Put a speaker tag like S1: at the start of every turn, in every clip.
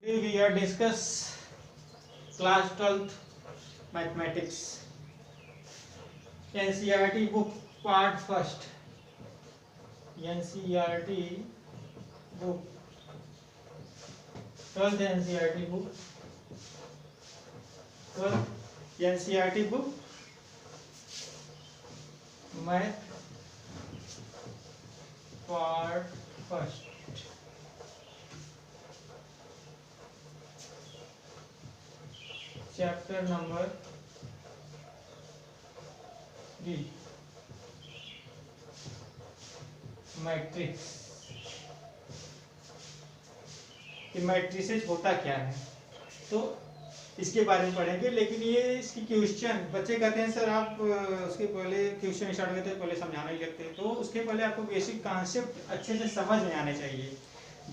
S1: We are discuss class 12th mathematics NCERT book part first. NCERT book 12th NCERT book 12th NCERT book math part first. Chapter number 3 matrix. Matrices होता क्या है तो इसके बारे में पढ़ेंगे, लेकिन ये इसकी क्वेश्चन बच्चे कहते हैं सर आप उसके पहले क्वेश्चन स्टार्ट करते हैं पहले समझाने ही लगते हैं, तो उसके पहले आपको बेसिक कॉन्सेप्ट अच्छे से समझ में आने चाहिए।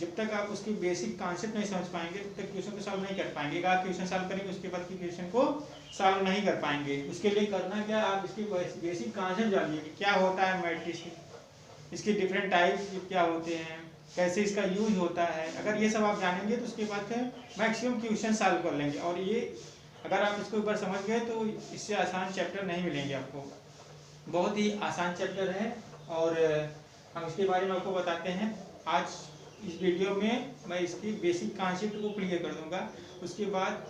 S1: जब तक आप उसकी बेसिक कॉन्सेप्ट नहीं समझ पाएंगे तब तक क्वेश्चन को सॉल्व नहीं कर पाएंगे। अगर आप क्वेश्चन सॉल्व करेंगे उसके बाद की क्वेश्चन को सॉल्व नहीं कर पाएंगे। उसके लिए करना क्या, आप इसकी बेसिक कॉन्सेप्ट जानिए कि क्या होता है मैट्रिक्स, इसके डिफरेंट टाइप क्या होते हैं, कैसे इसका यूज होता है। अगर ये सब आप जानेंगे तो उसके बाद मैक्सिमम क्वेश्चन सॉल्व कर लेंगे। और ये अगर आप इसको एक बार समझ गए तो इससे आसान चैप्टर नहीं मिलेंगे आपको, बहुत ही आसान चैप्टर है। और हम इसके बारे में आपको बताते हैं। आज इस वीडियो में मैं इसकी बेसिक कॉन्सेप्ट को क्लियर कर दूंगा, उसके बाद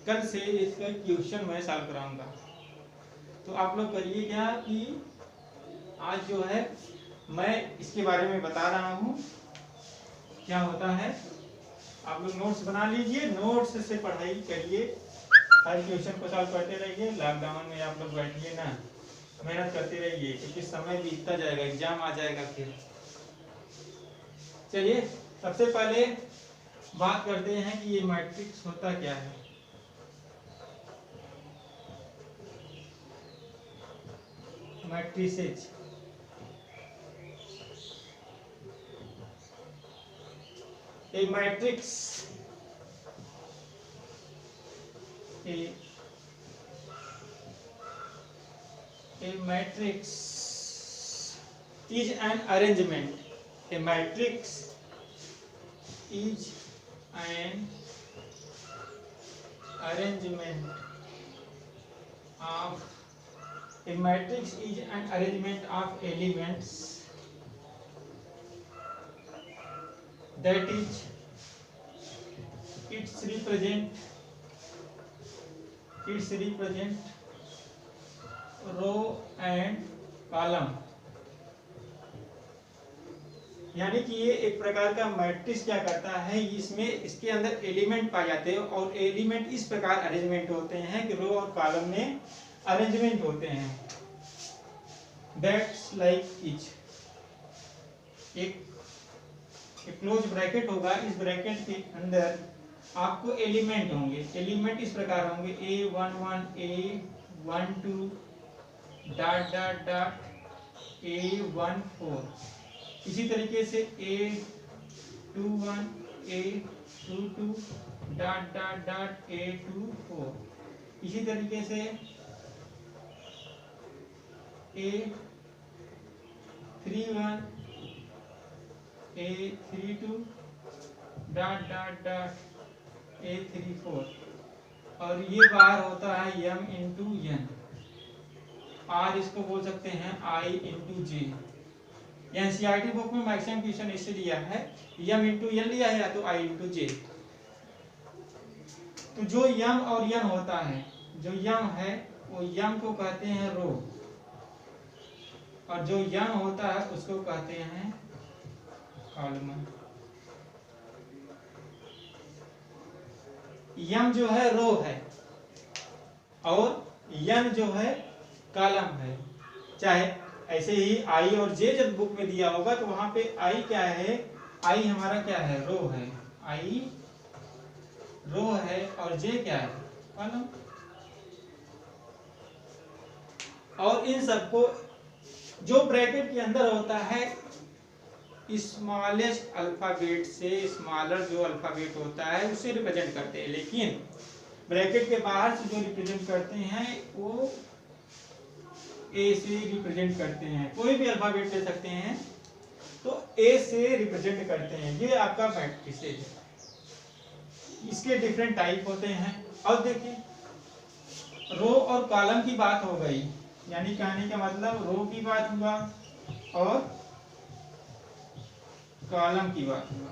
S1: कल से इसका क्वेश्चन मैं सॉल्व कराऊंगा। तो आप लोग करिए क्या कि आज जो है मैं इसके बारे में बता रहा हूँ क्या होता है। आप लोग नोट्स बना लीजिए, नोट्स से पढ़ाई करिए, हर क्वेश्चन को सॉल्व करते रहिए। लॉकडाउन में आप लोग बैठिए ना, मेहनत करते रहिए क्योंकि समय बीतता जाएगा, एग्जाम आ जाएगा फिर। चलिए सबसे पहले बात करते हैं कि ये मैट्रिक्स होता क्या है। Matrices A matrix is an arrangement. A matrix is an arrangement of elements that is its represent row and column। यानी कि ये एक प्रकार का मैट्रिक्स क्या करता है, इसमें इसके अंदर एलिमेंट पाए जाते हैं और एलिमेंट इस प्रकार अरेंजमेंट होते हैं कि रो और कॉलम में अरेंजमेंट होते हैं। दैट्स लाइक इच एक क्लोज ब्रैकेट होगा, इस ब्रैकेट के अंदर आपको एलिमेंट होंगे। एलिमेंट इस प्रकार होंगे A11 A12 dot dot dot A14। इसी तरीके से A21 A22 dot dot dot A24। इसी तरीके से A31 A32 dot dot dot A34। और ये बाहर होता है m इंटू n, r इसको बोल सकते हैं I into J. NCERT book में मैक्सिमम क्वेश्चन इससे दिया है, m इंटू n लिया है या तो I इंटू जे। तो जो m और n होता है, जो m है वो m को कहते हैं रो, और जो n होता है उसको कहते हैं कॉलम। m जो है रो है और n जो है कॉलम है। चाहे ऐसे ही I और J जब बुक में दिया होगा तो वहां पे I क्या है, I हमारा क्या है, रो है, I रो है और J क्या है, कॉलम। और इन सबको जो ब्रैकेट के अंदर होता है स्मॉलेस्ट अल्फाबेट से स्मॉलर जो अल्फाबेट होता है उसे रिप्रेजेंट करते हैं, लेकिन ब्रैकेट के बाहर से जो रिप्रेजेंट करते हैं वो ए से रिप्रेजेंट करते हैं। कोई भी अल्फाबेट ले सकते हैं तो ए से रिप्रेजेंट करते हैं। ये आपका मैट्रिसेस है। इसके डिफरेंट टाइप होते हैं। अब देखिए, रो और कॉलम की बात हो गई, यानी कहने का मतलब रो की बात हुआ और कॉलम की बात हुआ।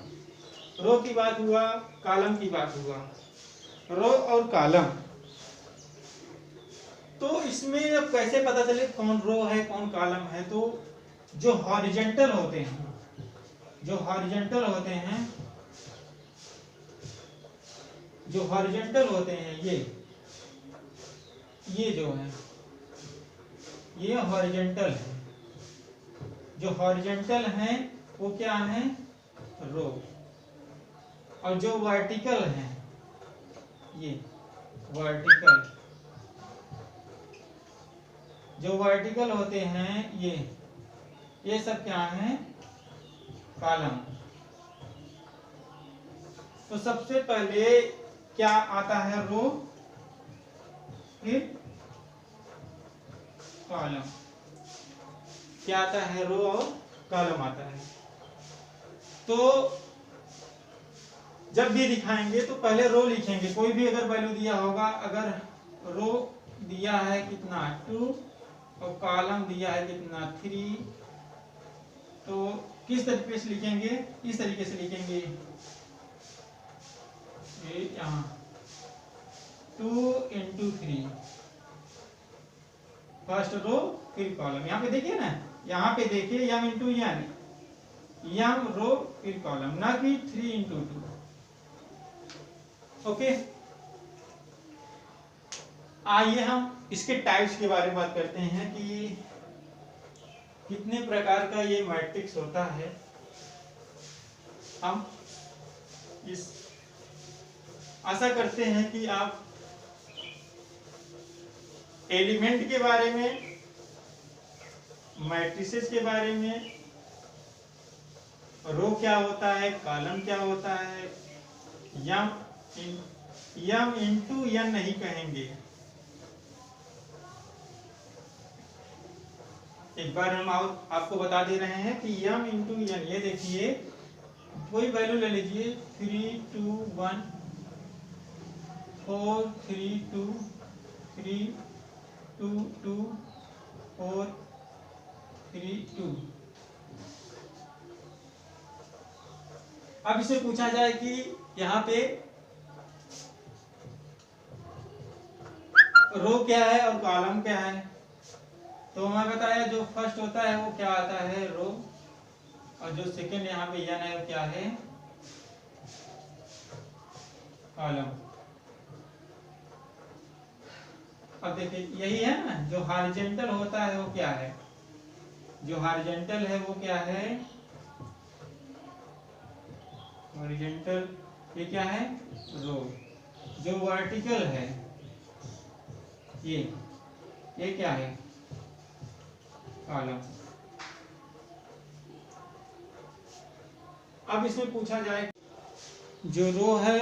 S1: रो की बात हुआ, कॉलम की बात हुआ। रो और कॉलम, तो इसमें अब कैसे पता चले कौन रो है कौन कॉलम है? तो जो हॉरिजॉन्टल होते हैं, जो हॉरिजॉन्टल होते हैं, जो हॉरिजॉन्टल होते हैं, ये जो है ये हॉरिजॉन्टल है। जो हॉरिजॉन्टल हैं वो क्या है? रो। और जो वर्टिकल हैं, ये वर्टिकल, जो वर्टिकल होते हैं ये सब क्या है? कॉलम। तो सबसे पहले क्या आता है? रो, फिर कॉलम। क्या आता है? रो और कॉलम आता है। तो जब भी दिखाएंगे तो पहले रो लिखेंगे, कोई भी अगर वैल्यू दिया होगा, अगर रो दिया है कितना 2 और कॉलम दिया है कितना 3, तो किस तरीके से लिखेंगे? इस तरीके से लिखेंगे, ये यहाँ 2 into 3, फर्स्ट रो फिर कॉलम। यहाँ पे देखिए ना, यहाँ पे देखिए यम इंटू एन, यम रो फिर कॉलम, ना कि 3 into 2। ओके, आइए हम इसके टाइप्स के बारे में बात करते हैं कि कितने प्रकार का ये मैट्रिक्स होता है। हम इस आशा करते हैं कि आप एलिमेंट के बारे में, मैट्रिसेस के बारे में, रो क्या होता है, कॉलम क्या होता है, यम इंटू एन नहीं कहेंगे। एक बार हम आपको बता दे रहे हैं कि यम इंटू एन, ये देखिए कोई वैल्यू ले लीजिए 3 2 1 4 3 2 3 2 2 4 3 2। अब इसे पूछा जाए कि यहाँ पे रो क्या है और कॉलम क्या है, तो मैं बताया जो फर्स्ट होता है वो क्या आता है? रो। और जो सेकंड यहाँ पे एन है वो क्या है? कॉलम। अब देखिए यही है ना, जो हॉरिजॉन्टल होता है वो क्या है? जो हॉरिजॉन्टल है वो क्या है? हॉरिजॉन्टल ये क्या है? रो। जो वर्टिकल है ये क्या है? कॉलम। अब इसमें पूछा जाए जो रो है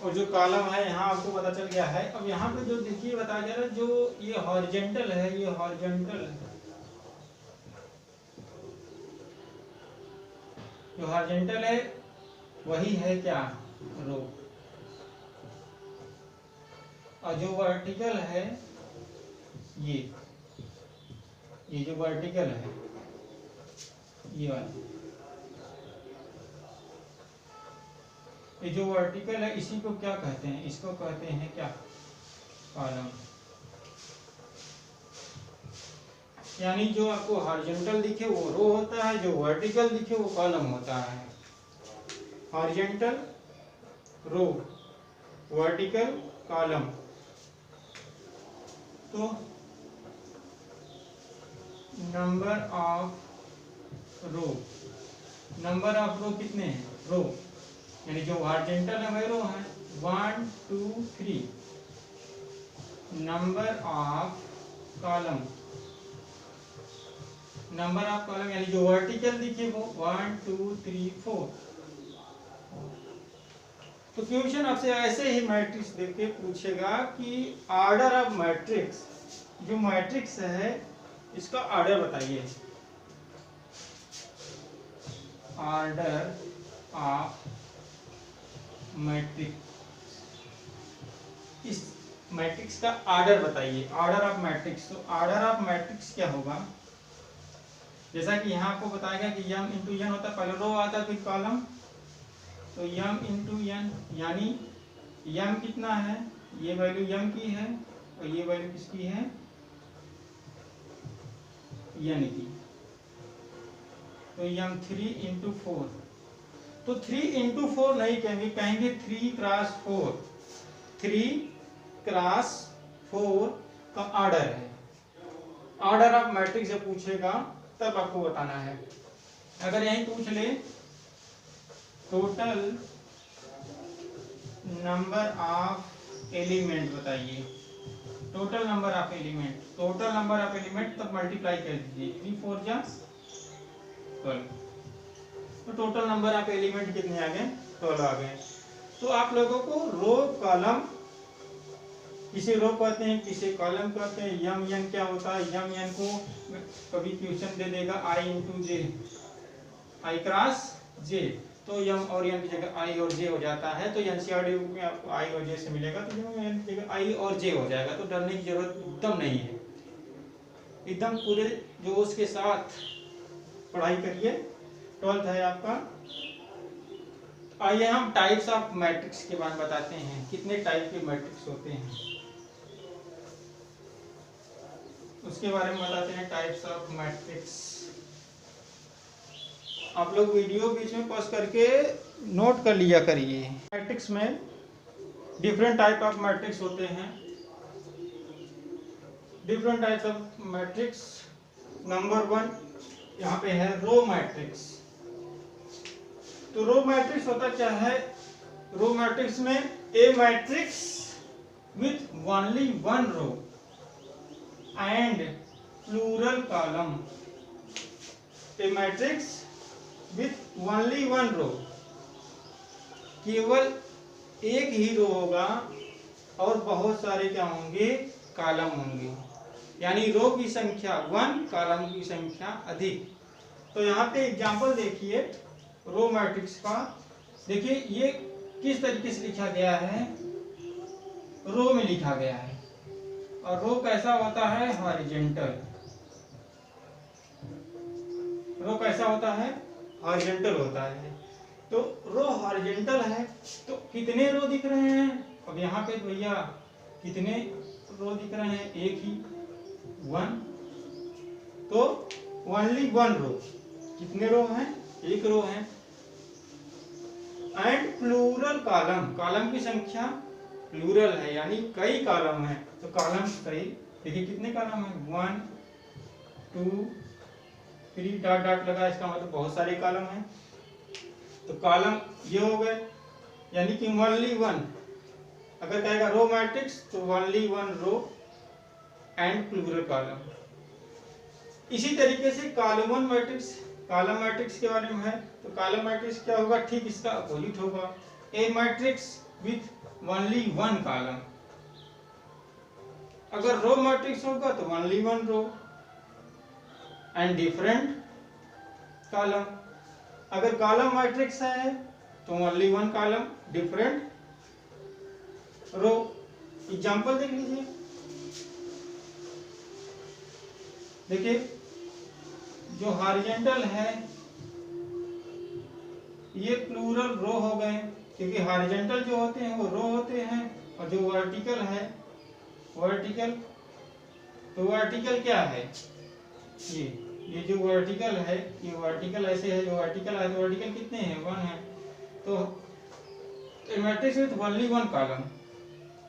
S1: और जो कॉलम है, यहाँ आपको पता चल गया है। अब यहाँ पे जो देखिए बताया जा रहा है, जो ये हॉरिजॉन्टल है, ये हॉरिजॉन्टल, जो हॉरिजॉन्टल है वही है क्या? रो। और जो वर्टिकल है ये जो वर्टिकल है ये वाला, ये जो वर्टिकल है इसी को क्या कहते हैं? इसको कहते हैं क्या? कॉलम। यानी जो आपको हॉरिजॉन्टल दिखे वो रो होता है, जो वर्टिकल दिखे वो कॉलम होता है। Horizontal row, vertical column. तो number of row, number of row कितने हैं? रो यानी जो हॉरिजॉन्टल है वही रो है, 1 2 3। Number of column, number of column यानी जो वर्टिकल दिखे वो 1 2 3 4। तो क्वेश्चन आपसे ऐसे ही मैट्रिक्स देख के पूछेगा कि ऑर्डर ऑफ मैट्रिक्स, जो मैट्रिक्स है इसका ऑर्डर बताइए। ऑर्डर ऑफ मैट्रिक्स, इस मैट्रिक्स का ऑर्डर बताइए, ऑर्डर ऑफ मैट्रिक्स। तो ऑर्डर ऑफ मैट्रिक्स क्या होगा, जैसा कि यहाँ आपको बताएगा कि यम इंटू एन होता है, पहले रो आता है फिर कॉलम, तो यम इंटू एन, यानी यम कितना है, ये वैल्यू यम की है और ये वैल्यू किसकी है, एन की। तो यम 3 इंटू 4, तो 3 इंटू 4 नहीं कहेंगे, कहेंगे 3 क्रॉस 4, 3 क्रॉस 4 का ऑर्डर है। ऑर्डर ऑफ मैट्रिक्स जब पूछेगा तब आपको बताना है। अगर यही पूछ ले टोटल नंबर ऑफ एलिमेंट बताइए, total number of element, total number of element तब मल्टीप्लाई कर दीजिए, 3 4 जा 12, तो टोटल नंबर ऑफ एलिमेंट कितने आ गए, 12 आ गए। तो आप लोगों को रो कॉलम, किसे रो कहते हैं किसे कॉलम कहते हैं, यम एन क्या होता है, यम एन को कभी क्वेश्चन दे देगा आई इंटू जे, आई क्रॉस जे, तो यम और एन की जगह आई और जे हो जाता है। तो एनसीईआरटी में आपको आई और जे से मिलेगा, तो यम एन की जगह आई और जे हो जाएगा। तो डरने की जरूरत एकदम नहीं है, एकदम पूरे जोश के साथ पढ़ाई करिए। 12th है आपका। आइए हम टाइप्स ऑफ मैट्रिक्स के बारे में बताते हैं, कितने टाइप के मैट्रिक्स होते हैं उसके बारे में बताते हैं। टाइप्स ऑफ मैट्रिक्स, आप लोग वीडियो बीच में पॉज करके नोट कर लिया करिए। मैट्रिक्स में डिफरेंट टाइप ऑफ मैट्रिक्स होते हैं, different types of matrix. Number 1 यहाँ पे है रो मैट्रिक्स। तो रो मैट्रिक्स होता क्या है, रो मैट्रिक्स में a matrix with only one row and plural column, a matrix with only one row, केवल एक ही रो होगा और बहुत सारे क्या होंगे, कॉलम होंगे, यानी रो की संख्या 1, कॉलम की संख्या अधिक। तो यहाँ पे एग्जांपल देखिए रो मैट्रिक्स का। देखिए ये किस तरीके से लिखा गया है, रो में लिखा गया है, और रो कैसा होता है, हॉरिजॉन्टल। रो कैसा होता है, हॉरिजॉन्टल होता है। तो रो हॉरिजॉन्टल है तो कितने रो दिख रहे हैं, अब यहाँ पे भैया कितने रो दिख रहे हैं, एक ही, 1, तो ओनली वन रो, कितने रो हैं, एक रो है। एंड प्लूरल कॉलम, कॉलम की संख्या प्लूरल है, यानी कई कॉलम है। तो कॉलम कई, देखिए कितने कॉलम है, 1 2 3 डॉट डॉट लगा, इसका मतलब बहुत सारे कॉलम हैं। तो कॉलम ये हो गए, यानी कि ओनली वन। अगर कहेगा रो मैट्रिक्स तो only one row and plural column. इसी तरीके से कॉलम मैट्रिक्स, कॉलम मैट्रिक्स के बारे में है। तो कॉलम मैट्रिक्स क्या होगा, ठीक इसका अपोजिट होगा, a matrix with only one column. अगर रो मैट्रिक्स होगा तो only one row and different column. अगर कॉलम मैट्रिक्स है तो only one column, different row. Example देख लीजिए, देखिए जो हॉरिजॉन्टल है ये प्लूरल रो हो गए, क्योंकि हॉरिजॉन्टल जो होते हैं वो रो होते हैं, और जो वर्टिकल है वर्टिकल, तो वर्टिकल क्या है, ये जो वर्टिकल है, ये वर्टिकल ऐसे है, जो वर्टिकल है तो वर्टिकल कितने हैं, 1 है। तो matrix with only one column,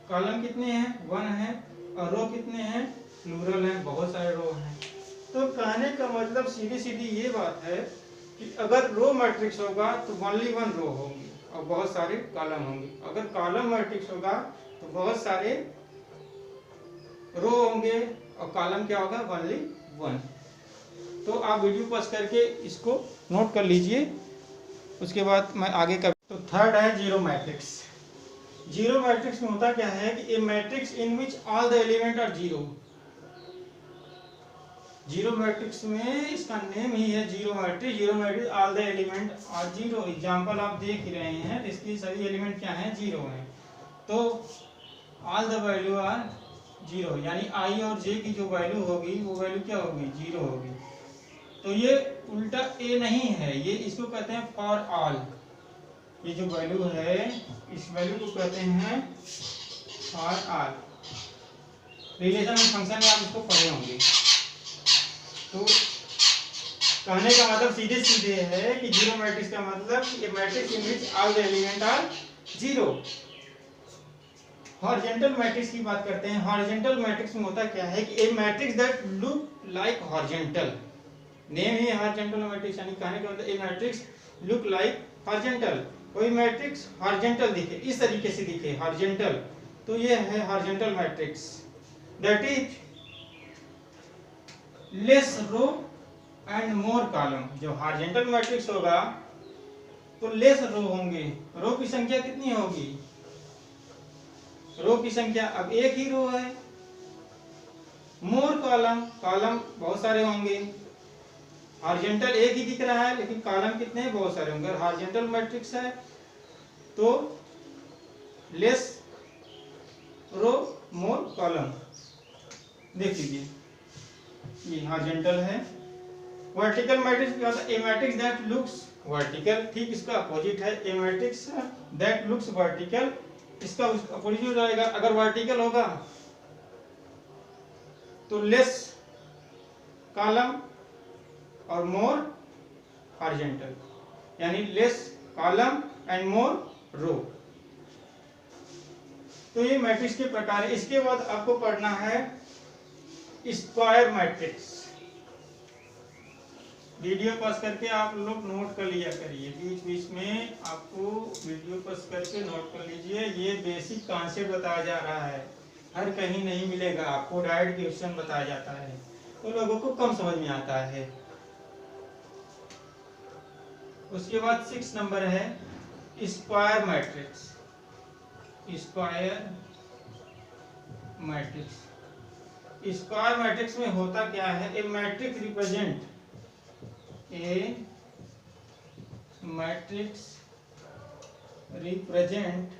S1: column कितने हैं, 1 है, और रो कितने हैं, प्लूरल हैं, बहुत सारे रो हैं। तो कहने का मतलब सीधी सीधी ये बात है कि अगर रो मैट्रिक्स होगा तो ओनली वन रो होगी और बहुत सारे कॉलम होंगे। अगर कॉलम मैट्रिक्स होगा तो बहुत सारे रो होंगे और कॉलम क्या होगा, ओनली वन। तो आप वीडियो पॉज करके इसको नोट कर लीजिए, उसके बाद मैं आगे का। तो थर्ड है जीरो मैट्रिक्स। जीरो मैट्रिक्स में होता क्या है कि a matrix in which all the element are zero, zero matrix में इसका नेम ही है zero matrix. Zero matrix all the element are zero. Example आप देख ही रहे हैं, तो इसकी सभी एलिमेंट क्या हैं, जीरो हैं। तो all the value are zero, यानी आई और जे की जो वैल्यू होगी वो वैल्यू क्या होगी, जीरो होगी। तो ये उल्टा ए नहीं है, ये इसको कहते हैं फॉर ऑल। ये जो वैल्यू है इस वैल्यू को कहते हैं for all. Relation and function में आप इसको पढ़े होंगे। तो कहने का मतलब सीधे सीधे है कि जीरो मैट्रिक्स का मतलब ये matrix in which all the element are zero. Horizontal matrix की बात करते हैं। हॉरिजॉन्टल मैट्रिक्स में होता क्या है कि a matrix that look like horizontal, name ही हॉरिजॉन्टल मैट्रिक्स, यानी कहने का मतलब a matrix look like horizontal. कोई मैट्रिक्स हॉरिजॉन्टल दिखे, इस तरीके से दिखे हॉरिजॉन्टल, तो ये है horizontal matrix. That is less row and more column. जो हॉरिजॉन्टल मैट्रिक्स होगा तो लेस रो होंगे। रो की संख्या कितनी होगी, रो की संख्या अब एक ही रो है। मोर कॉलम, कॉलम बहुत सारे होंगे। हॉरिजॉन्टल एक ही दिख रहा है लेकिन कॉलम कितने हैं, बहुत सारे होंगे। हॉरिजॉन्टल मैट्रिक्स है तो लेस रो मोर कॉलम। देख लीजिए ये हॉरिजॉन्टल है। वर्टिकल मैट्रिक्स क्या होता है, a matrix that looks vertical, ठीक इसका अपोजिट है a matrix that looks vertical. इसका अपोजिट हो जाएगा, अगर वर्टिकल होगा तो लेस कॉलम और मोर हॉरिजॉन्टल, यानी लेस कॉलम एंड मोर रो। तो ये मैट्रिक्स के प्रकार है। इसके बाद आपको पढ़ना है स्क्वायर मैट्रिक्स। वीडियो पॉज करके आप लोग नोट कर लिया करिए, बीच बीच में आपको वीडियो पॉज करके नोट कर लीजिए। ये बेसिक कॉन्सेप्ट बताया जा रहा है, हर कहीं नहीं मिलेगा आपको। डायरेक्ट क्वेश्चन बताया जाता है तो लोगों को कम समझ में आता है। उसके बाद 6 नंबर है square matrix. Square matrix, square matrix में होता क्या है, a matrix represent, a matrix represent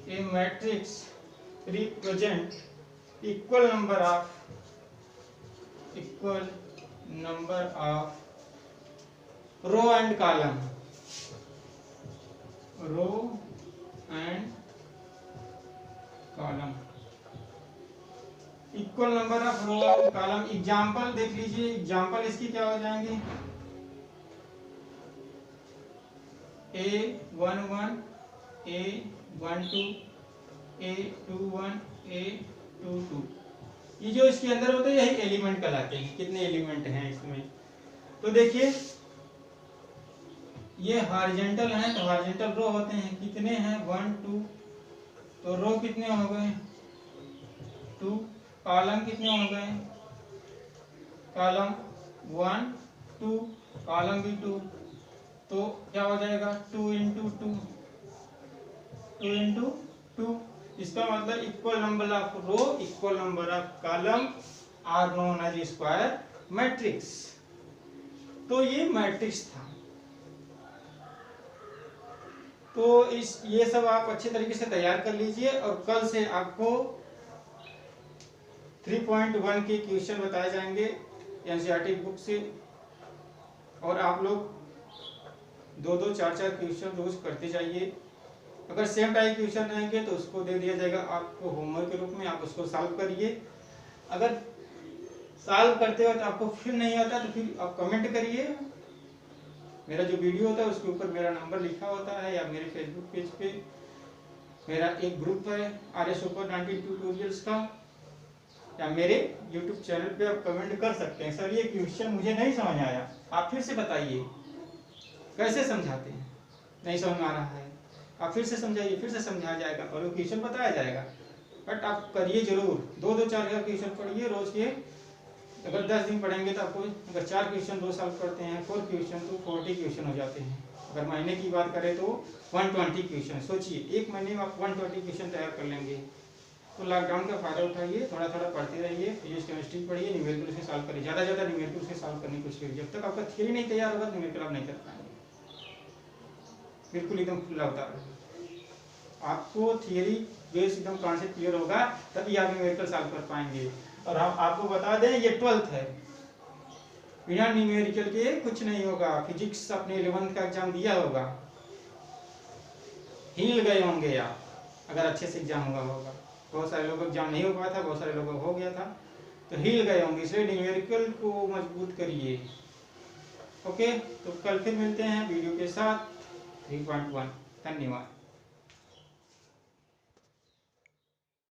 S1: a matrix represent equal number of row and column, row and column, equal number of row and column. Example देख लीजिए, example इसकी क्या हो जाएंगे, A11 A12 A21 A22। ये जो इसके अंदर होते हैं यही एलिमेंट कहलाते हैं। कितने एलिमेंट हैं इसमें, तो देखिए ये हॉरिजॉन्टल हैं तो हॉरिजॉन्टल रो होते हैं, कितने हैं 1 2, तो रो कितने हो गए 2, कॉलम कितने हो गए, कॉलम 1 2, कॉलम भी 2, तो क्या हो जाएगा 2 इंटू 2, 2 इंटू 2। इसका मतलब equal number of row equal number of column are known as square matrix. तो ये मैट्रिक्स था। तो ये सब आप अच्छे तरीके से तैयार कर लीजिए और कल से आपको 3.1 के क्वेश्चन बताए जाएंगे एनसीईआरटी बुक से, और आप लोग 2-2 4-4 क्वेश्चन रोज करते जाइए। अगर सेम टाइप क्वेश्चन रहेंगे तो उसको दे दिया जाएगा आपको होमवर्क के रूप में, आप उसको सॉल्व करिए। अगर सॉल्व करते वक्त आपको फिर नहीं आता तो फिर आप कमेंट करिए। मेरा जो वीडियो होता है उसके ऊपर मेरा नंबर लिखा होता है, या मेरे फेसबुक पेज पे मेरा एक ग्रुप है आर्य सुपर 90 ट्यूटोरियल्स का, या मेरे यूट्यूब चैनल पे आप कमेंट कर सकते हैं, सर ये क्वेश्चन मुझे नहीं समझ आया, आप फिर से बताइए कैसे समझाते हैं, नहीं समझ में आ रहा है आप फिर से समझाइए, फिर से समझाया जाएगा और वो क्वेश्चन बताया जाएगा। बट आप करिए जरूर, 2-2 4 क्वेश्चन पढ़िए रोज के। अगर 10 दिन पढ़ेंगे तो आपको अगर 4 क्वेश्चन रोज सॉल्व करते हैं, 4 क्वेश्चन तो 40 क्वेश्चन हो जाते हैं। अगर महीने की बात करें तो 120 क्वेश्चन। सोचिए एक महीने में आप 120 क्वेश्चन तैयार कर लेंगे। तो लॉकडाउन का फायदा उठाइए, थोड़ा थोड़ा पढ़ते रहिए, फिजिक्स केमिस्ट्री पढ़िए, न्यूमेरिकल से सॉल्व करिए, ज़्यादा ज़्यादा न्यूमेरिकल से सॉल्व करने की कोशिश करिए। जब तक आपका थियरी नहीं तैयार होगा न्यूमेरिकल आप नहीं कर पाएंगे, बिल्कुल एकदम खुला उतार। आपको थियरी बेस एकदम कॉन्सेप्ट क्लियर होगा तभी आप न्यूमेरिकल सॉल्व कर पाएंगे। और हम आपको बता दें ये 12th है, बिना न्यूमेरिकल के कुछ नहीं होगा। फिजिक्स अपने 11th का एग्जाम दिया होगा, हिल गए होंगे आप अगर अच्छे से एग्जाम हुआ होगा। बहुत सारे लोगों को एग्जाम नहीं हो पाया था, बहुत सारे लोगों को हो गया था, तो हिल गए होंगे। इसलिए न्यूमेरिकल को मजबूत करिए। ओके, तो कल फिर मिलते हैं वीडियो के साथ 3.1। धन्यवाद।